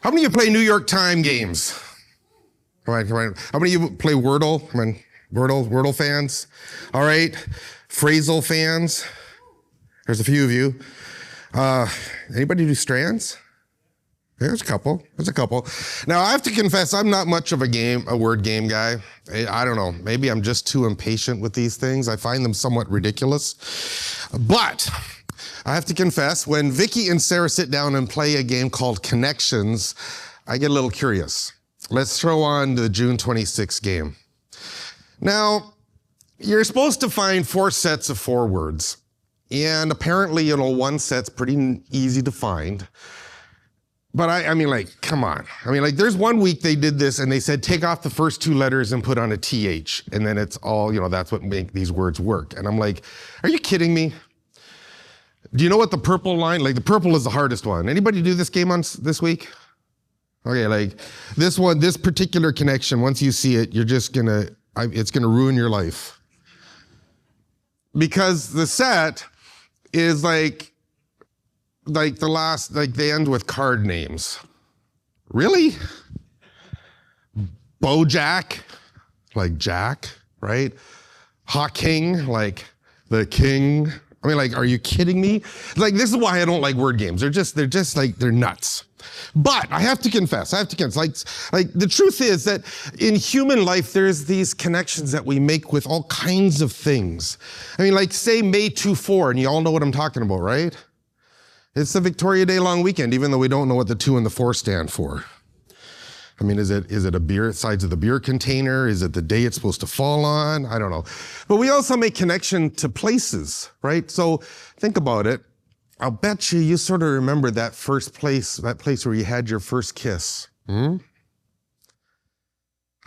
How many of you play New York Time games? Come on, come on. How many of you play Wordle? Come on, Wordle fans. All right, phrasal fans. There's a few of you. Anybody do strands? There's a couple. Now, I have to confess, I'm not much of a word game guy. I don't know. Maybe I'm just too impatient with these things. I find them somewhat ridiculous. But I have to confess, when Vicky and Sarah sit down and play a game called Connections, I get a little curious. Let's throw on the June 26th game. Now, you're supposed to find 4 sets of 4 words. And apparently, one set's pretty easy to find. But I mean, like, come on. I mean, like, there's one week they did this and they said, take off the first 2 letters and put on a TH. And then it's all, that's what make these words work. And I'm like, are you kidding me? Do you know what the purple line, like the purple is the hardest one. Anybody do this game on this week? Okay, like this particular connection, once you see it, you're just it's gonna ruin your life. Because the set is like the last, they end with card names. Really? Bojack, like Jack, right? Hawking, like the king. I mean, like, are you kidding me? Like, this is why I don't like word games. They're just like, they're nuts. But I have to confess, like the truth is that in human life, there's these connections that we make with all kinds of things. I mean, like, say May 2-4, and you all know what I'm talking about, right? It's the Victoria Day long weekend, even though we don't know what the 2 and the 4 stand for. I mean, is it a beer, sides of the beer container? Is it the day it's supposed to fall on? I don't know. But we also make connection to places, right? So think about it. I'll bet you sort of remember that place where you had your first kiss. How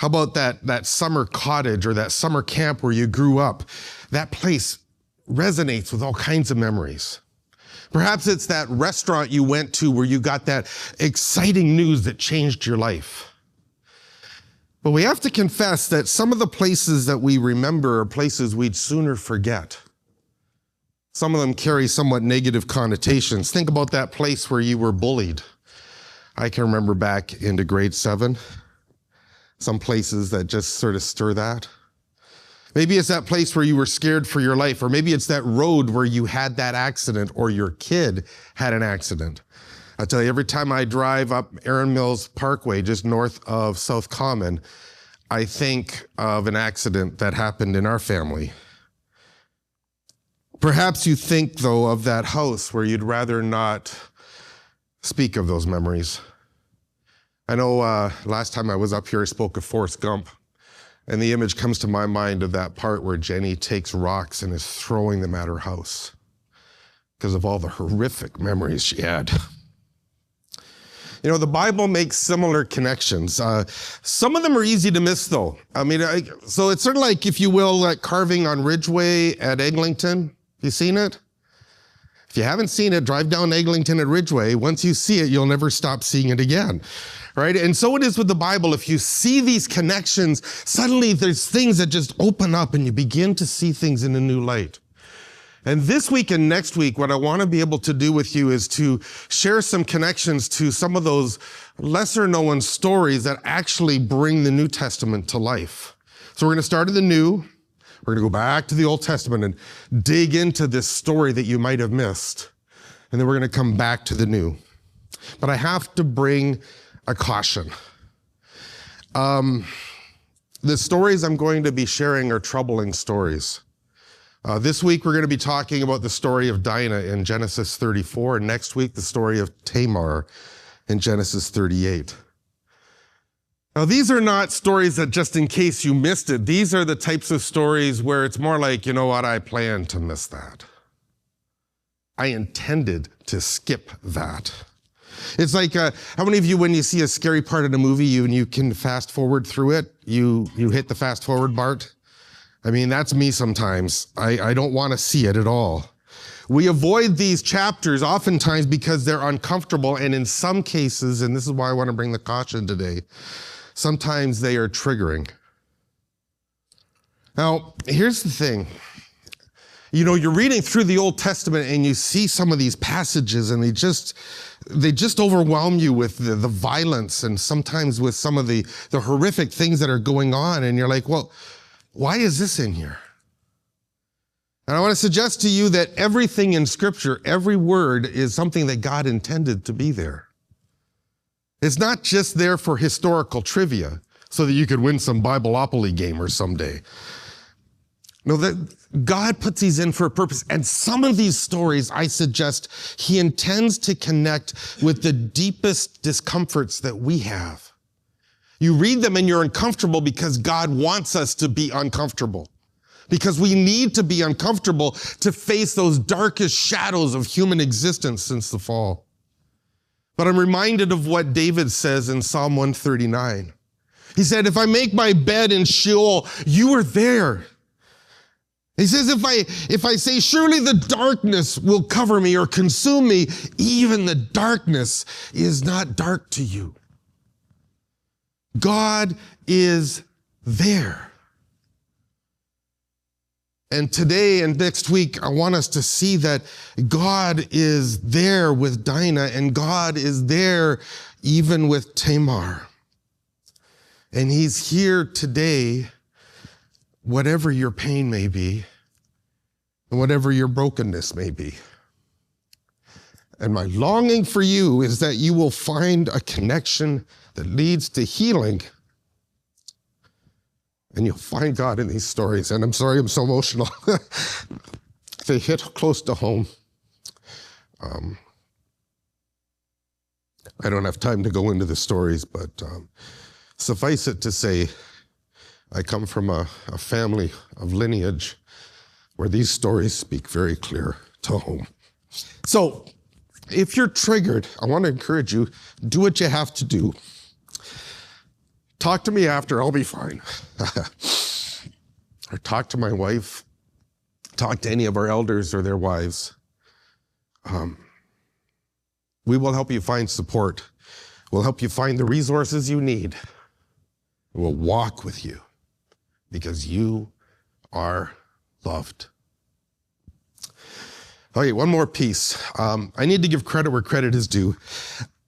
about that summer cottage or that summer camp where you grew up? That place resonates with all kinds of memories. Perhaps it's that restaurant you went to where you got that exciting news that changed your life. But we have to confess that some of the places that we remember are places we'd sooner forget. Some of them carry somewhat negative connotations. Think about that place where you were bullied. I can remember back into grade 7, some places that just sort of stir that. Maybe it's that place where you were scared for your life, or maybe it's that road where you had that accident or your kid had an accident. I tell you, every time I drive up Erin Mills Parkway, just north of South Common, I think of an accident that happened in our family. Perhaps you think, though, of that house where you'd rather not speak of those memories. I know last time I was up here, I spoke of Forrest Gump. And the image comes to my mind of that part where Jenny takes rocks and is throwing them at her house because of all the horrific memories she had. The Bible makes similar connections. Some of them are easy to miss, though. I mean, so it's sort of like, if you will, that carving on Ridgeway at Eglinton. You seen it? If you haven't seen it, drive down Eglinton at Ridgeway. Once you see it, you'll never stop seeing it again. Right? And so it is with the Bible. If you see these connections, suddenly there's things that just open up and you begin to see things in a new light. And this week and next week, what I want to be able to do with you is to share some connections to some of those lesser known stories that actually bring the New Testament to life. So we're going to start in the New. We're going to go back to the Old Testament and dig into this story that you might have missed. And then we're going to come back to the New. But I have to bring a caution. The stories I'm going to be sharing are troubling stories. This week, we're going to be talking about the story of Dinah in Genesis 34, and next week, the story of Tamar in Genesis 38. Now, these are not stories that just in case you missed it, these are the types of stories where it's more like, you know what, I planned to miss that. I intended to skip that. It's like, how many of you, when you see a scary part of the movie, and you can fast forward through it, you hit the fast forward part? I mean, that's me sometimes. I don't want to see it at all. We avoid these chapters oftentimes because they're uncomfortable, and in some cases, and this is why I want to bring the caution today, sometimes they are triggering. Now, here's the thing. You're reading through the Old Testament and you see some of these passages and they just overwhelm you with the violence and sometimes with some of the horrific things that are going on. And you're like, well, why is this in here? And I want to suggest to you that everything in Scripture, every word is something that God intended to be there. It's not just there for historical trivia so that you could win some Bibleopoly game or someday. No, that God puts these in for a purpose. And some of these stories, I suggest, he intends to connect with the deepest discomforts that we have. You read them and you're uncomfortable because God wants us to be uncomfortable. Because we need to be uncomfortable to face those darkest shadows of human existence since the fall. But I'm reminded of what David says in Psalm 139. He said, if I make my bed in Sheol, you are there. He says, if I say, surely the darkness will cover me or consume me, even the darkness is not dark to you. God is there. And today and next week, I want us to see that God is there with Dinah and God is there even with Tamar. And he's here today, whatever your pain may be, and whatever your brokenness may be. And my longing for you is that you will find a connection that leads to healing. And you'll find God in these stories. And I'm sorry I'm so emotional. They hit close to home. I don't have time to go into the stories, but suffice it to say, I come from a family of lineage where these stories speak very clear to home. So if you're triggered, I want to encourage you, do what you have to do. Talk to me after, I'll be fine. Or talk to my wife, talk to any of our elders or their wives. We will help you find support. We'll help you find the resources you need. We'll walk with you because you are loved. Okay, one more piece. I need to give credit where credit is due.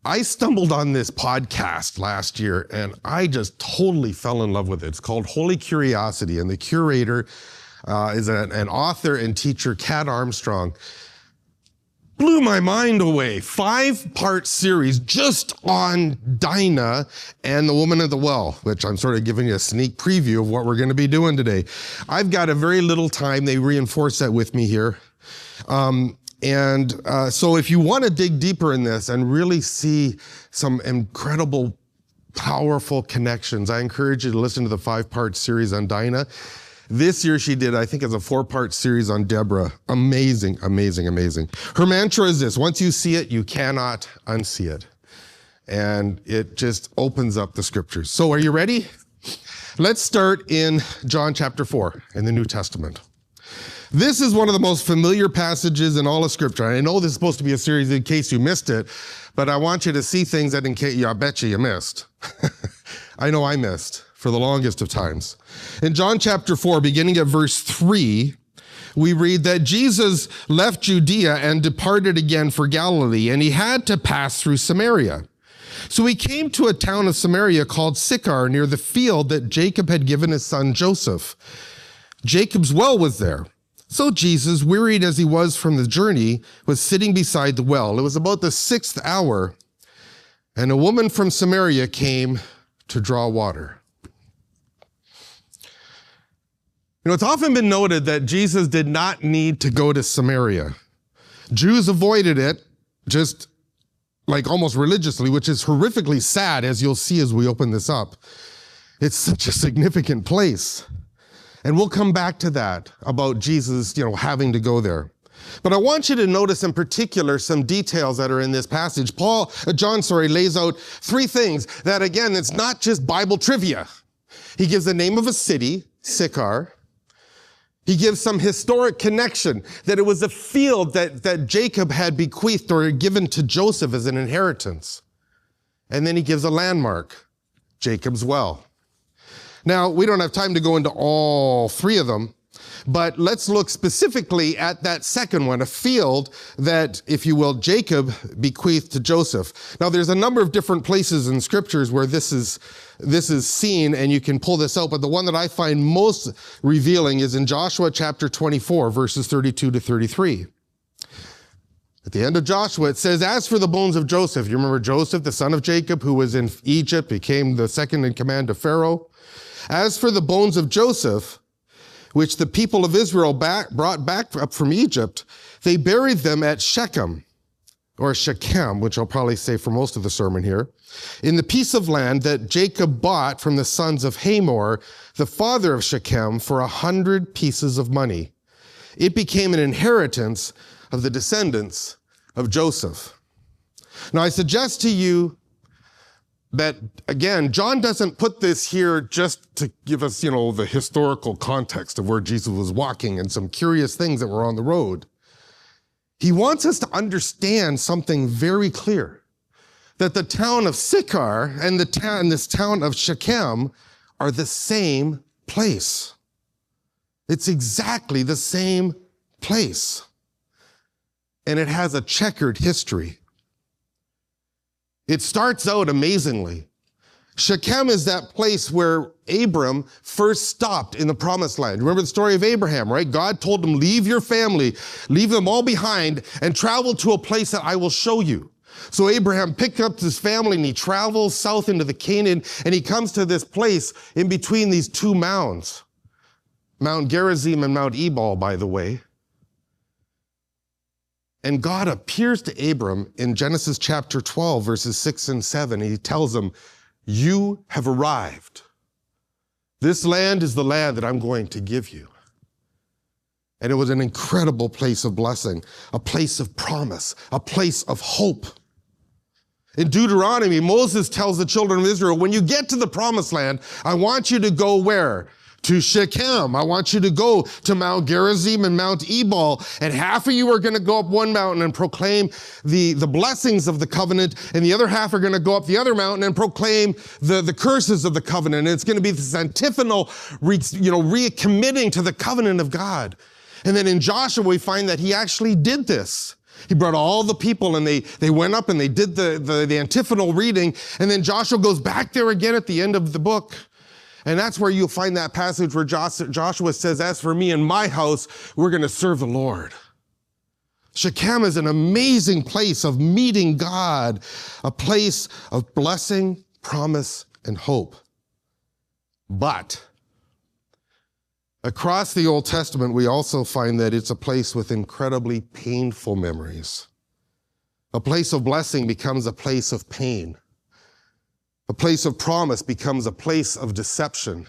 I stumbled on this podcast last year and I just totally fell in love with it. It's called Holy Curiosity, and the curator is an author and teacher, Kat Armstrong. Blew my mind away. 5-part series just on Dinah and the woman at the well, which I'm sort of giving you a sneak preview of what we're going to be doing today. I've got a very little time. They reinforce that with me here. So if you want to dig deeper in this and really see some incredible, powerful connections, I encourage you to listen to the 5-part series on Dinah. This year she did, I think it's a 4-part series on Deborah. Amazing, amazing, amazing. Her mantra is this: once you see it, you cannot unsee it. And it just opens up the scriptures. So are you ready? Let's start in John chapter 4 in the New Testament. This is one of the most familiar passages in all of Scripture. I know this is supposed to be a series in case you missed it, but I want you to see things that I bet you missed. I know I missed for the longest of times. In John chapter 4, beginning at verse 3, we read that Jesus left Judea and departed again for Galilee, and he had to pass through Samaria. So he came to a town of Samaria called Sychar, near the field that Jacob had given his son Joseph. Jacob's well was there. So Jesus, wearied as he was from the journey, was sitting beside the well. It was about the 6th hour, and a woman from Samaria came to draw water. You know, it's often been noted that Jesus did not need to go to Samaria. Jews avoided it, just like almost religiously, which is horrifically sad, as you'll see as we open this up. It's such a significant place. And we'll come back to that about Jesus, having to go there. But I want you to notice in particular some details that are in this passage. John lays out 3 things that, again, it's not just Bible trivia. He gives the name of a city, Sychar. He gives some historic connection, that it was a field that Jacob had bequeathed or given to Joseph as an inheritance. And then he gives a landmark, Jacob's well. Now, we don't have time to go into all 3 of them, But let's look specifically at that second one, a field that, if you will, Jacob bequeathed to Joseph. Now, there's a number of different places in scriptures where this is seen, and you can pull this out, but the one that I find most revealing is in Joshua chapter 24, verses 32 to 33. At the end of Joshua, it says, as for the bones of Joseph, you remember Joseph, the son of Jacob, who was in Egypt, became the second in command of Pharaoh. As for the bones of Joseph, which the people of Israel brought back up from Egypt, they buried them at Shechem, or Shechem, which I'll probably say for most of the sermon here, in the piece of land that Jacob bought from the sons of Hamor, the father of Shechem, for 100 pieces of money. It became an inheritance of the descendants of Joseph. Now, I suggest to you that, again, John doesn't put this here just to give us, the historical context of where Jesus was walking and some curious things that were on the road. He wants us to understand something very clear, that the town of Sychar and this town of Shechem are the same place. It's exactly the same place. And it has a checkered history. It starts out amazingly. Shechem is that place where Abram first stopped in the promised land. Remember the story of Abraham, right? God told him, leave your family, leave them all behind, and travel to a place that I will show you. So Abraham picked up his family and he travels south into the Canaan, and he comes to this place in between these two mounds. Mount Gerizim and Mount Ebal, by the way. And God appears to Abram in Genesis chapter 12, verses 6 and 7. He tells him, you have arrived. This land is the land that I'm going to give you. And it was an incredible place of blessing, a place of promise, a place of hope. In Deuteronomy, Moses tells the children of Israel, when you get to the promised land, I want you to go where? To Shechem. I want you to go to Mount Gerizim and Mount Ebal, and half of you are going to go up one mountain and proclaim the blessings of the covenant, and the other half are going to go up the other mountain and proclaim the curses of the covenant. And it's going to be this antiphonal, recommitting to the covenant of God. And then in Joshua, we find that he actually did this. He brought all the people, and they went up and they did the antiphonal reading, and then Joshua goes back there again at the end of the book. And that's where you'll find that passage where Joshua says, as for me and my house, we're going to serve the Lord. Shechem is an amazing place of meeting God, a place of blessing, promise, and hope. But across the Old Testament, we also find that it's a place with incredibly painful memories. A place of blessing becomes a place of pain. A place of promise becomes a place of deception.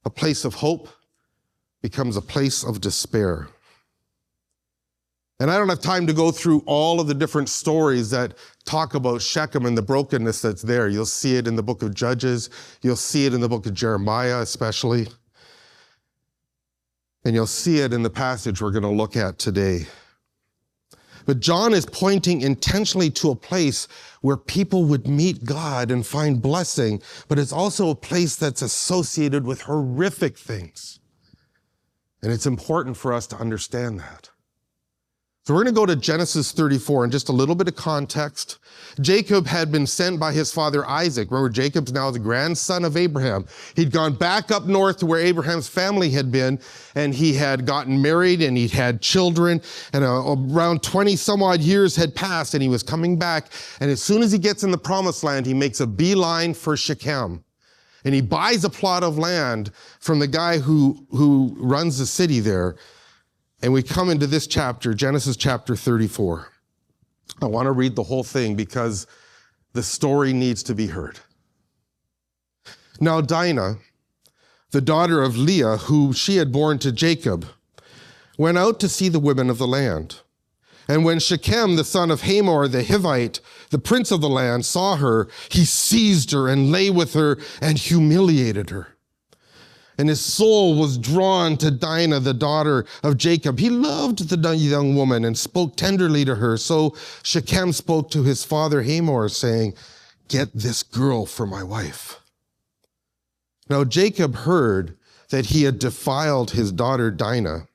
A place of hope becomes a place of despair. And I don't have time to go through all of the different stories that talk about Shechem and the brokenness that's there. You'll see it in the book of Judges. You'll see it in the book of Jeremiah especially. And you'll see it in the passage we're going to look at today. But John is pointing intentionally to a place where people would meet God and find blessing, but it's also a place that's associated with horrific things. And it's important for us to understand that. So we're going to go to Genesis 34 and just a little bit of context. Jacob had been sent by his father Isaac. Remember, Jacob's now the grandson of Abraham. He'd gone back up north to where Abraham's family had been, and he had gotten married and he'd had children, and around 20 some odd years had passed, and he was coming back. And as soon as he gets in the promised land, he makes a beeline for Shechem. And he buys a plot of land from the guy who runs the city there. And we come into this chapter, Genesis chapter 34. I want to read the whole thing because the story needs to be heard. Now Dinah, the daughter of Leah, who she had borne to Jacob, went out to see the women of the land. And when Shechem, the son of Hamor the Hivite, the prince of the land, saw her, he seized her and lay with her and humiliated her. And his soul was drawn to Dinah, the daughter of Jacob. He loved the young woman and spoke tenderly to her. So Shechem spoke to his father Hamor, saying, get this girl for my wife. Now Jacob heard that he had defiled his daughter Dinah.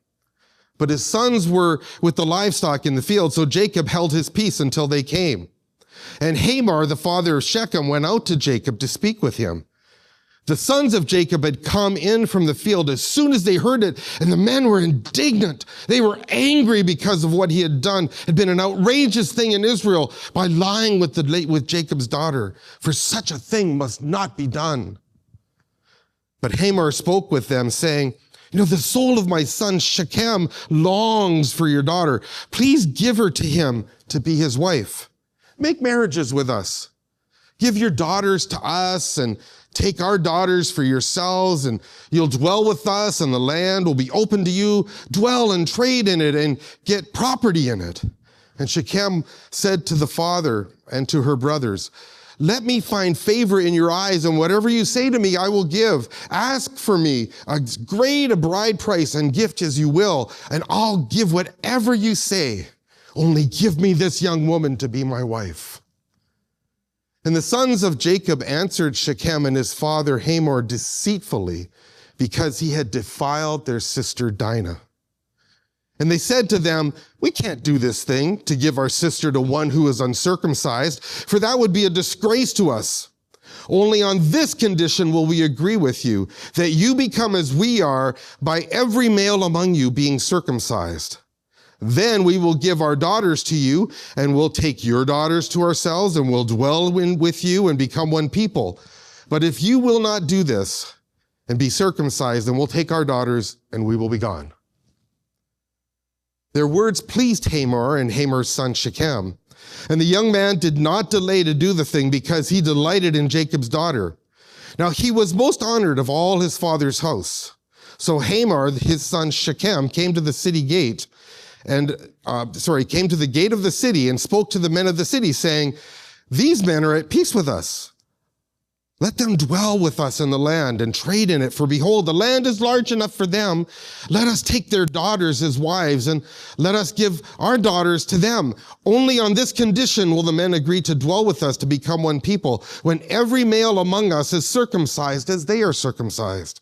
But his sons were with the livestock in the field, so Jacob held his peace until they came. And Hamor, the father of Shechem, went out to Jacob to speak with him. The sons of Jacob had come in from the field as soon as they heard it, and the men were indignant. They were angry because of what he had done. It had been an outrageous thing in Israel by lying with Jacob's daughter, for such a thing must not be done. But Hamor spoke with them, saying, the soul of my son Shechem longs for your daughter. Please give her to him to be his wife. Make marriages with us. Give your daughters to us and take our daughters for yourselves, and you'll dwell with us, and the land will be open to you. Dwell and trade in it and get property in it. And Shechem said to the father and to her brothers, let me find favor in your eyes, and whatever you say to me, I will give. Ask for me as great a bride price and gift as you will, and I'll give whatever you say. Only give me this young woman to be my wife. And the sons of Jacob answered Shechem and his father Hamor deceitfully, because he had defiled their sister Dinah. And they said to them, we can't do this thing to give our sister to one who is uncircumcised, for that would be a disgrace to us. Only on this condition will we agree with you, that you become as we are by every male among you being circumcised. Then we will give our daughters to you, and we'll take your daughters to ourselves, and we'll dwell with you and become one people. But if you will not do this and be circumcised, then we'll take our daughters and we will be gone. Their words pleased Hamor and Hamor's son Shechem. And the young man did not delay to do the thing, because he delighted in Jacob's daughter. Now he was most honored of all his father's house. So Hamor, his son Shechem, came to the gate of the city and spoke to the men of the city, saying, these men are at peace with us. Let them dwell with us in the land and trade in it, for behold, the land is large enough for them. Let us take their daughters as wives, and let us give our daughters to them. Only on this condition will the men agree to dwell with us to become one people, when every male among us is circumcised as they are circumcised.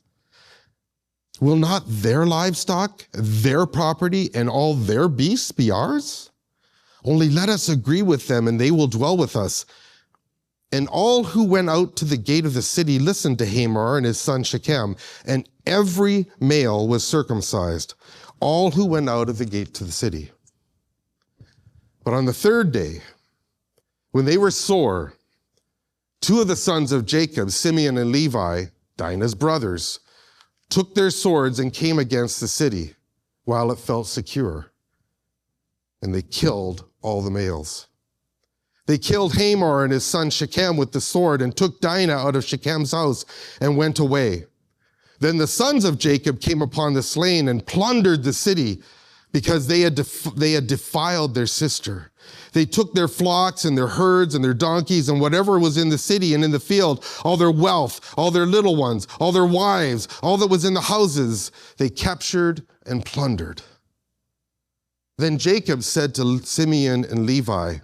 Will not their livestock, their property, and all their beasts be ours? Only let us agree with them, and they will dwell with us. And all who went out to the gate of the city listened to Hamor and his son Shechem, and every male was circumcised, all who went out of the gate to the city. But on the third day, when they were sore, two of the sons of Jacob, Simeon and Levi, Dinah's brothers, took their swords and came against the city while it felt secure, and they killed all the males. They killed Hamor and his son Shechem with the sword, and took Dinah out of Shechem's house and went away. Then the sons of Jacob came upon the slain and plundered the city, because they had defiled their sister. They took their flocks and their herds and their donkeys and whatever was in the city and in the field, all their wealth, all their little ones, all their wives, all that was in the houses, they captured and plundered. Then Jacob said to Simeon and Levi,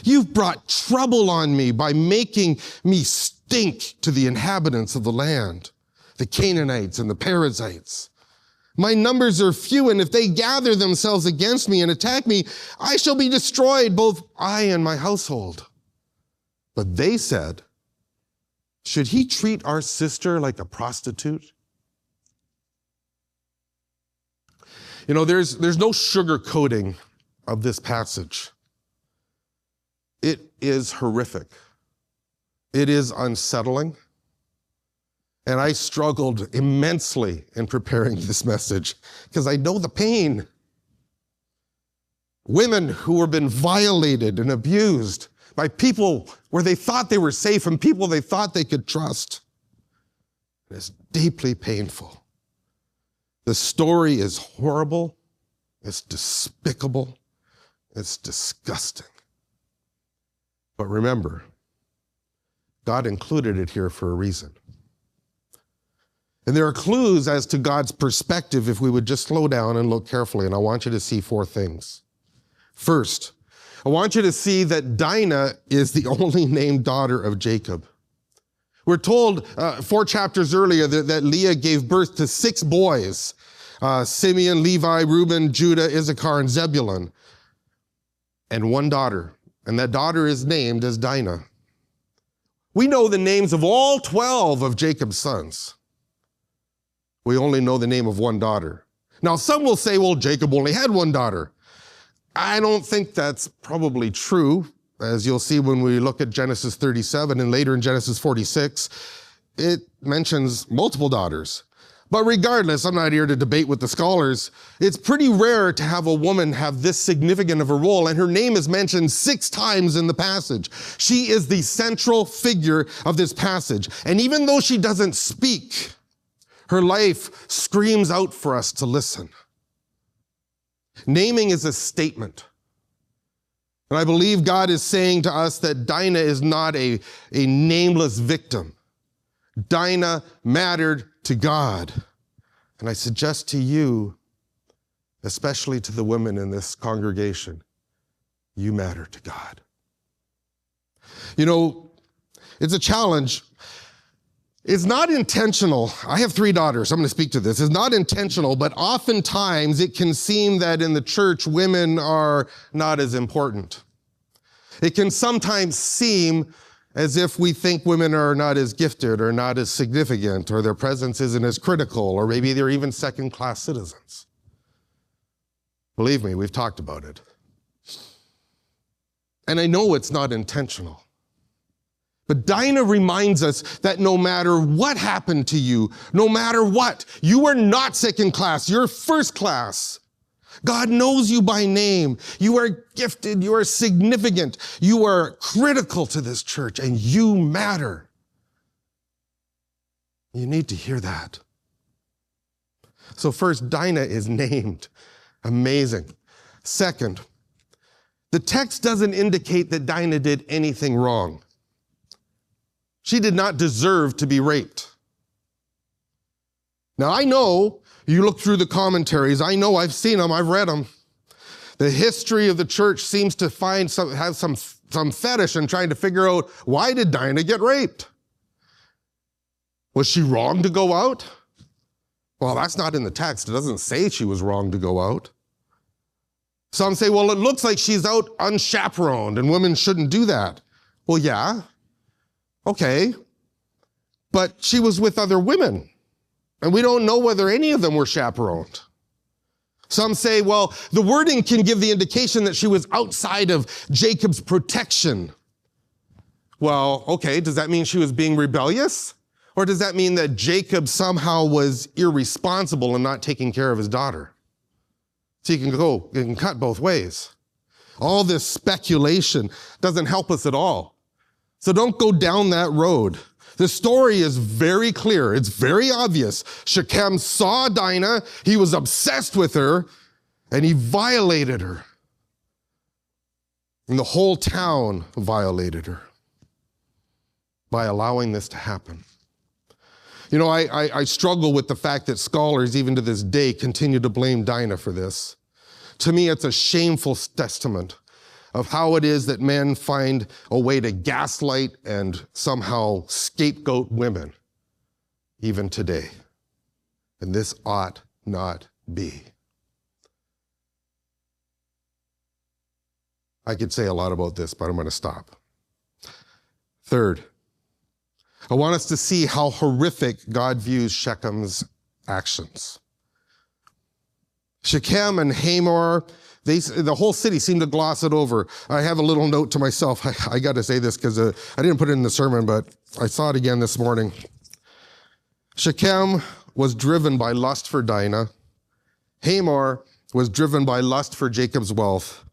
you've brought trouble on me by making me stink to the inhabitants of the land, the Canaanites and the Perizzites. My numbers are few, and if they gather themselves against me and attack me, I shall be destroyed, both I and my household. But they said, should he treat our sister like a prostitute? There's no sugarcoating of this passage. It is horrific. It is unsettling. And I struggled immensely in preparing this message, because I know the pain. Women who have been violated and abused by people where they thought they were safe and people they thought they could trust. It is deeply painful. The story is horrible. It's despicable. It's disgusting. But remember, God included it here for a reason. And there are clues as to God's perspective if we would just slow down and look carefully. And I want you to see four things. First, I want you to see that Dinah is the only named daughter of Jacob. We're told 4 chapters earlier that Leah gave birth to 6 boys, Simeon, Levi, Reuben, Judah, Issachar, and Zebulun, and 1 daughter. And that daughter is named as Dinah. We know the names of all 12 of Jacob's sons. We only know the name of 1 daughter. Now, some will say, well, Jacob only had 1 daughter. I don't think that's probably true. As you'll see when we look at Genesis 37 and later in Genesis 46, it mentions multiple daughters. But regardless, I'm not here to debate with the scholars. It's pretty rare to have a woman have this significant of a role, and her name is mentioned 6 times in the passage. She is the central figure of this passage. And even though she doesn't speak, her life screams out for us to listen. Naming is a statement. And I believe God is saying to us that Dinah is not a nameless victim. Dinah mattered to God. And I suggest to you, especially to the women in this congregation, you matter to God. You know, it's a challenge. It's not intentional. I have 3 daughters. I'm going to speak to this. It's not intentional, but oftentimes it can seem that in the church, women are not as important. It can sometimes seem as if we think women are not as gifted or not as significant, or their presence isn't as critical, or maybe they're even second-class citizens. Believe me, we've talked about it. And I know it's not intentional. But Dinah reminds us that no matter what happened to you, no matter what, you are not second class, you're first class. God knows you by name. You are gifted, you are significant, you are critical to this church, and you matter. You need to hear that. So first, Dinah is named. Amazing. Second, the text doesn't indicate that Dinah did anything wrong. She did not deserve to be raped. Now, I know you look through the commentaries. I know I've seen them. I've read them. The history of the church seems to have some fetish in trying to figure out, why did Dinah get raped? Was she wrong to go out? Well, that's not in the text. It doesn't say she was wrong to go out. Some say, well, it looks like she's out unchaperoned and women shouldn't do that. Well, yeah. Okay, but she was with other women, and we don't know whether any of them were chaperoned. Some say, well, the wording can give the indication that she was outside of Jacob's protection. Well, okay, does that mean she was being rebellious? Or does that mean that Jacob somehow was irresponsible in not taking care of his daughter? So you can cut both ways. All this speculation doesn't help us at all. So don't go down that road. The story is very clear. It's very obvious. Shechem saw Dinah. He was obsessed with her, and he violated her. And the whole town violated her by allowing this to happen. You know, I struggle with the fact that scholars, even to this day, continue to blame Dinah for this. To me, it's a shameful testament of how it is that men find a way to gaslight and somehow scapegoat women, even today. And this ought not be. I could say a lot about this, but I'm going to stop. Third, I want us to see how horrific God views Shechem's actions. Shechem and Hamor, the whole city seemed to gloss it over. I have a little note to myself. I got to say this because I didn't put it in the sermon, but I saw it again this morning. Shechem was driven by lust for Dinah. Hamor was driven by lust for Jacob's wealth.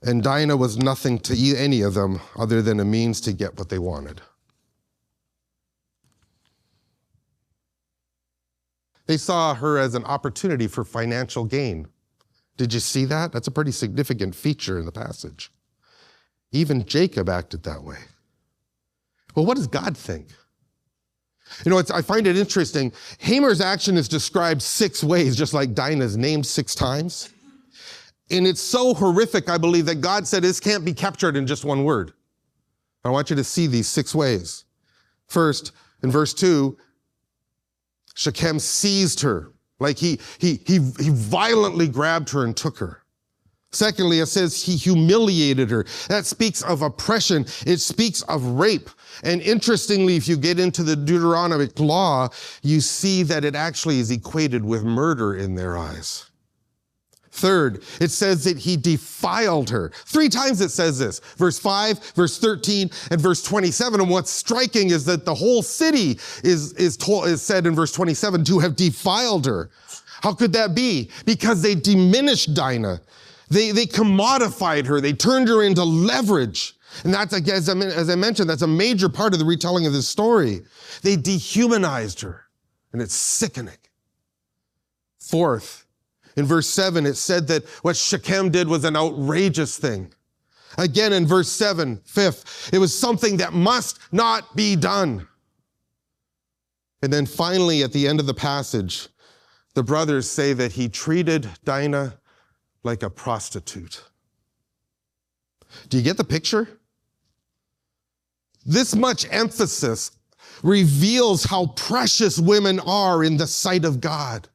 And Dinah was nothing to any of them other than a means to get what they wanted. They saw her as an opportunity for financial gain. Did you see that? That's a pretty significant feature in the passage. Even Jacob acted that way. Well, what does God think? You know, I find it interesting. Hamar's action is described 6 ways, just like Dinah's named 6 times. And it's so horrific, I believe, that God said this can't be captured in just one word. I want you to see these 6 ways. First, in verse 2, Shechem seized her, like he violently grabbed her and took her. Secondly, it says he humiliated her. That speaks of oppression. It speaks of rape. And interestingly, if you get into the Deuteronomic law, you see that it actually is equated with murder in their eyes. Third, it says that he defiled her. 3 times it says this. Verse 5, verse 13, and verse 27. And what's striking is that the whole city is said in verse 27 to have defiled her. How could that be? Because they diminished Dinah. They commodified her. They turned her into leverage. And that's, as I mentioned, that's a major part of the retelling of this story. They dehumanized her, and it's sickening. Fourth, in verse 7, it said that what Shechem did was an outrageous thing. Again, in verse 7, fifth, it was something that must not be done. And then finally, at the end of the passage, the brothers say that he treated Dinah like a prostitute. Do you get the picture? This much emphasis reveals how precious women are in the sight of God.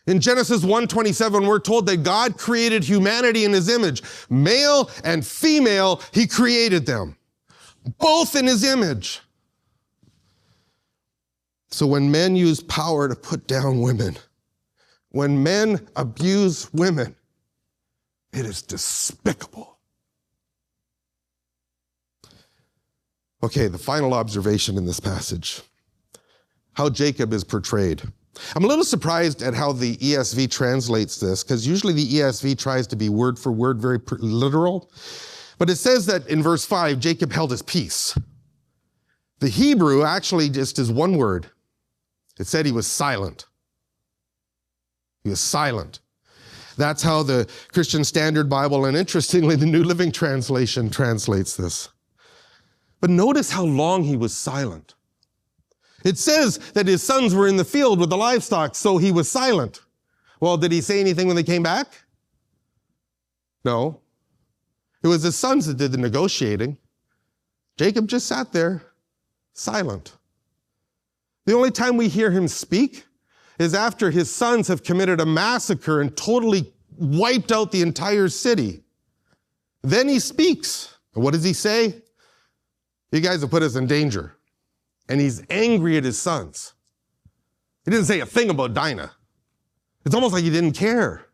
In Genesis 1:27, we're told that God created humanity in his image. Male and female, he created them, both in his image. So when men use power to put down women, when men abuse women, it is despicable. Okay, the final observation in this passage, how Jacob is portrayed. I'm a little surprised at how the ESV translates this, because usually the ESV tries to be word for word, very literal. But it says that in verse 5, Jacob held his peace. The Hebrew actually just is one word. It said he was silent. He was silent. That's how the Christian Standard Bible, and interestingly, the New Living Translation translates this. But notice how long he was silent. It says that his sons were in the field with the livestock, so he was silent. Well, did he say anything when they came back? No. It was his sons that did the negotiating. Jacob just sat there, silent. The only time we hear him speak is after his sons have committed a massacre and totally wiped out the entire city. Then he speaks. And what does he say? You guys have put us in danger. And he's angry at his sons. He didn't say a thing about Dinah. It's almost like he didn't care.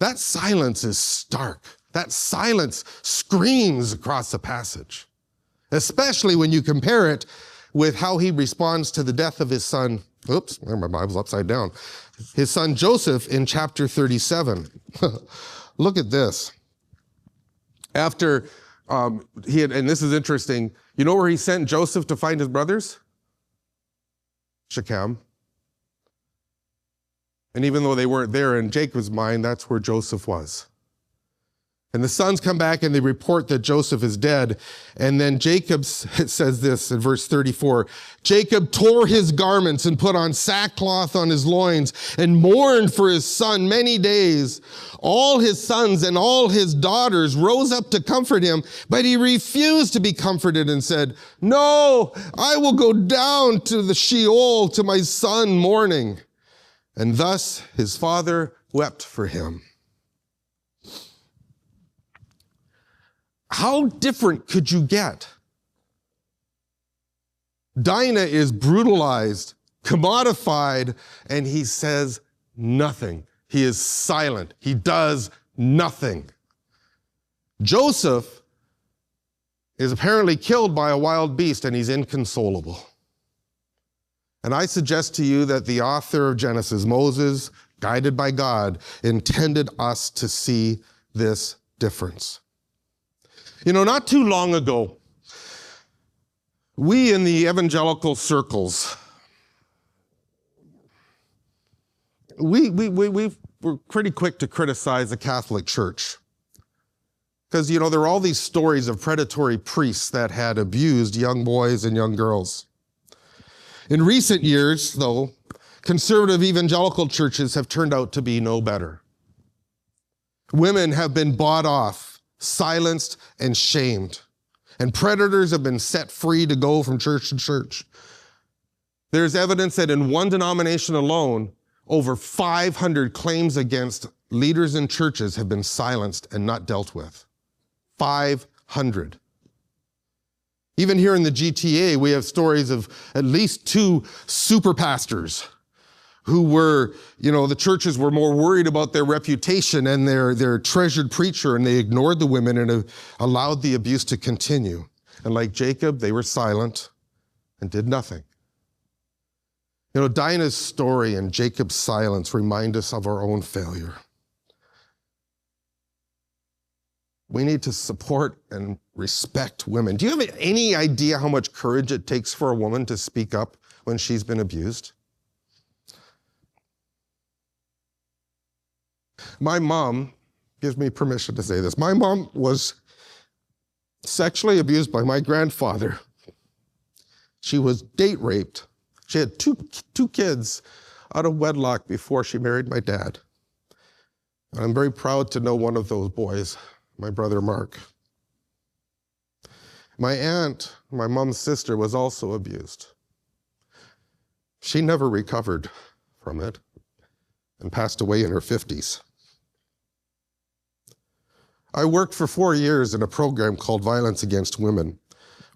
That silence is stark. That silence screams across the passage, especially when you compare it with how he responds to the death of his son. Oops, my Bible's upside down. His son Joseph in chapter 37. Look at this. After and this is interesting, you know where he sent Joseph to find his brothers? Shechem. And even though they weren't there in Jacob's mind, that's where Joseph was. And the sons come back and they report that Joseph is dead. And then Jacob says this in verse 34, Jacob tore his garments and put on sackcloth on his loins and mourned for his son many days. All his sons and all his daughters rose up to comfort him, but he refused to be comforted and said, no, I will go down to the Sheol to my son mourning. And thus his father wept for him. How different could you get? Dinah is brutalized, commodified, and he says nothing. He is silent. He does nothing. Joseph is apparently killed by a wild beast, and he's inconsolable. And I suggest to you that the author of Genesis, Moses, guided by God, intended us to see this difference. You know, not too long ago, we in the evangelical circles, we were pretty quick to criticize the Catholic Church. Because, you know, there were all these stories of predatory priests that had abused young boys and young girls. In recent years, though, conservative evangelical churches have turned out to be no better. Women have been bought off, silenced, and shamed. And predators have been set free to go from church to church. There's evidence that in one denomination alone, over 500 claims against leaders in churches have been silenced and not dealt with. 500. Even here in the GTA, we have stories of at least 2 super pastors who were, the churches were more worried about their reputation and their treasured preacher, and they ignored the women and allowed the abuse to continue. And like Jacob, they were silent and did nothing. Dinah's story and Jacob's silence remind us of our own failure. We need to support and respect women. Do you have any idea how much courage it takes for a woman to speak up when she's been abused? My mom gives me permission to say this. My mom was sexually abused by my grandfather. She was date raped. She had two kids out of wedlock before she married my dad. And I'm very proud to know one of those boys, my brother Mark. My aunt, my mom's sister, was also abused. She never recovered from it and passed away in her 50s. I worked for 4 years in a program called Violence Against Women,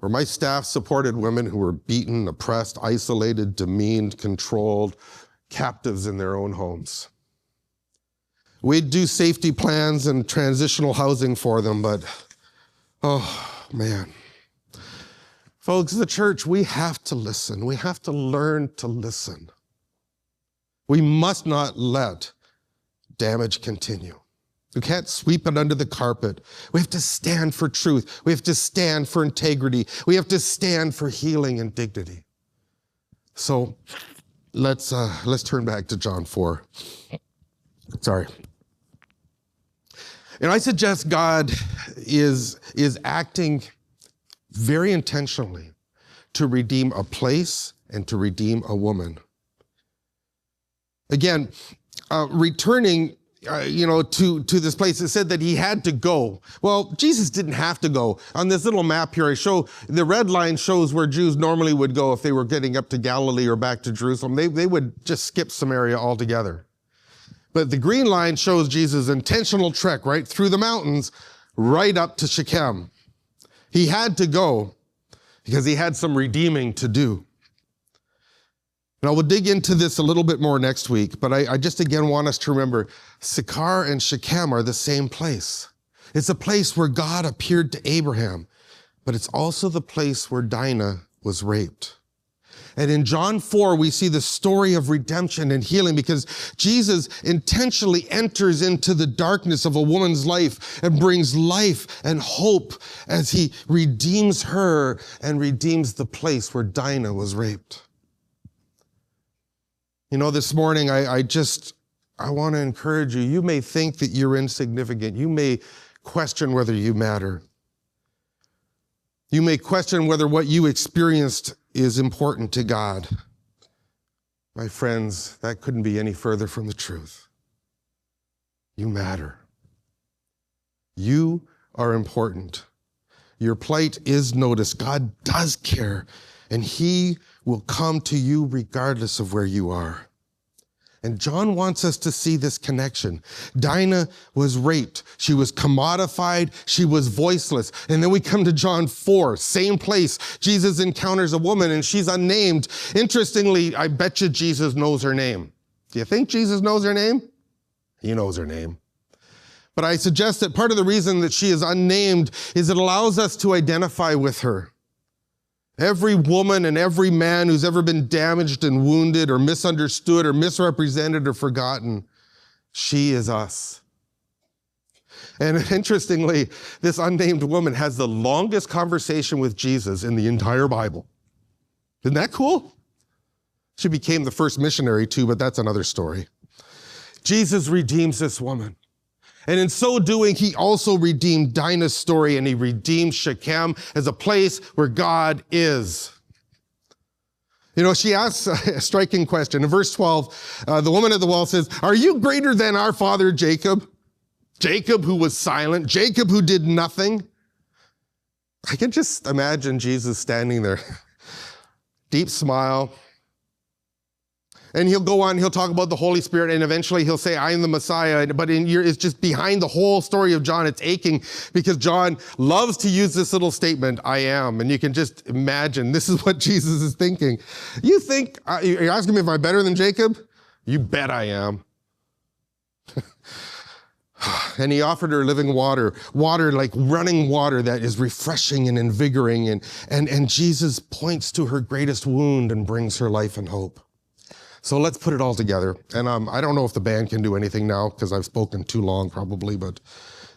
where my staff supported women who were beaten, oppressed, isolated, demeaned, controlled, captives in their own homes. We'd do safety plans and transitional housing for them, but, oh man. Folks, the church, we have to listen. We have to learn to listen. We must not let damage continue. We can't sweep it under the carpet. We have to stand for truth. We have to stand for integrity. We have to stand for healing and dignity. So let's turn back to John 4. Sorry. I suggest God is acting very intentionally to redeem a place and to redeem a woman. Again, returning to this place, it said that he had to go. Well, Jesus didn't have to go. On this little map here, the red line shows where Jews normally would go if they were getting up to Galilee or back to Jerusalem. They would just skip Samaria altogether. But the green line shows Jesus' intentional trek right through the mountains, right up to Shechem. He had to go because he had some redeeming to do. Now, we'll dig into this a little bit more next week, but I just again want us to remember Sychar and Shechem are the same place. It's a place where God appeared to Abraham, but it's also the place where Dinah was raped. And in John 4, we see the story of redemption and healing because Jesus intentionally enters into the darkness of a woman's life and brings life and hope as he redeems her and redeems the place where Dinah was raped. This morning, I want to encourage you. You may think that you're insignificant. You may question whether you matter. You may question whether what you experienced is important to God. My friends, that couldn't be any further from the truth. You matter. You are important. Your plight is noticed. God does care, and he will come to you regardless of where you are. And John wants us to see this connection. Dinah was raped. She was commodified. She was voiceless. And then we come to John 4, same place. Jesus encounters a woman and she's unnamed. Interestingly, I bet you Jesus knows her name. Do you think Jesus knows her name? He knows her name. But I suggest that part of the reason that she is unnamed is it allows us to identify with her. Every woman and every man who's ever been damaged and wounded or misunderstood or misrepresented or forgotten, she is us. And interestingly, this unnamed woman has the longest conversation with Jesus in the entire Bible. Isn't that cool? She became the first missionary too, but that's another story. Jesus redeems this woman. And in so doing, he also redeemed Dinah's story and he redeemed Shechem as a place where God is. She asks a striking question. In verse 12, the woman at the well says, "Are you greater than our father Jacob? Jacob who was silent, Jacob who did nothing?" I can just imagine Jesus standing there, deep smile. And he'll go on, he'll talk about the Holy Spirit, and eventually he'll say, I am the Messiah. But it's just behind the whole story of John, it's aching because John loves to use this little statement, I am. And you can just imagine, this is what Jesus is thinking. You think, you're asking me if I'm better than Jacob? You bet I am. And he offered her living water like running water that is refreshing and invigorating. And Jesus points to her greatest wound and brings her life and hope. So let's put it all together. And I don't know if the band can do anything now because I've spoken too long probably, but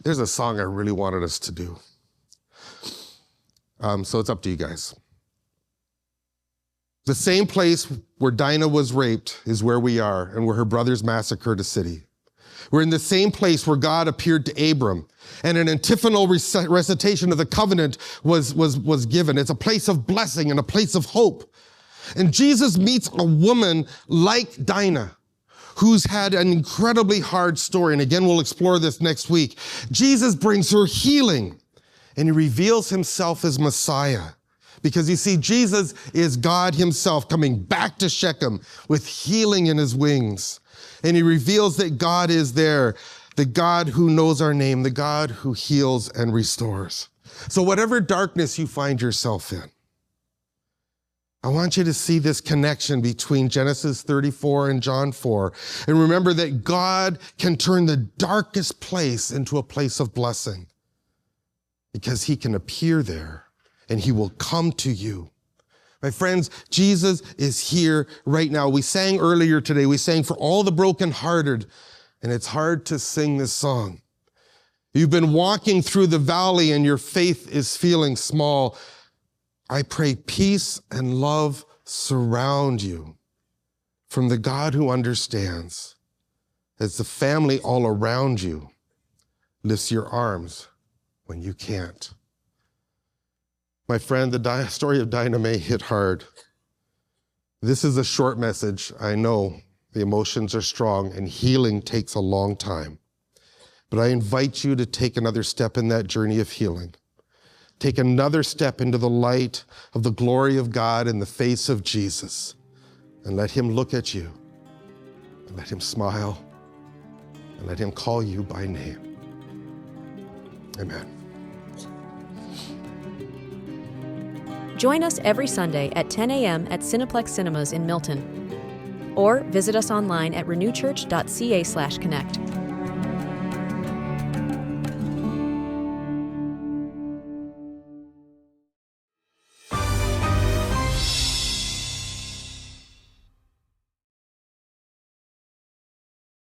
there's a song I really wanted us to do. So it's up to you guys. The same place where Dinah was raped is where we are and where her brothers massacred a city. We're in the same place where God appeared to Abram and an antiphonal recitation of the covenant was given. It's a place of blessing and a place of hope. And Jesus meets a woman like Dinah, who's had an incredibly hard story. And again, we'll explore this next week. Jesus brings her healing, and he reveals himself as Messiah. Because you see, Jesus is God himself coming back to Shechem with healing in his wings. And he reveals that God is there, the God who knows our name, the God who heals and restores. So whatever darkness you find yourself in, I want you to see this connection between Genesis 34 and John 4. And remember that God can turn the darkest place into a place of blessing because he can appear there and he will come to you. My friends, Jesus is here right now. We sang earlier today, we sang for all the brokenhearted, and it's hard to sing this song. You've been walking through the valley and your faith is feeling small. I pray peace and love surround you from the God who understands as the family all around you lifts your arms when you can't. My friend, the story of Dinah may hit hard. This is a short message. I know the emotions are strong and healing takes a long time. But I invite you to take another step in that journey of healing. Take another step into the light of the glory of God in the face of Jesus and let him look at you and let him smile and let him call you by name. Amen. Join us every Sunday at 10 a.m. at Cineplex Cinemas in Milton, or visit us online at renewchurch.ca/connect.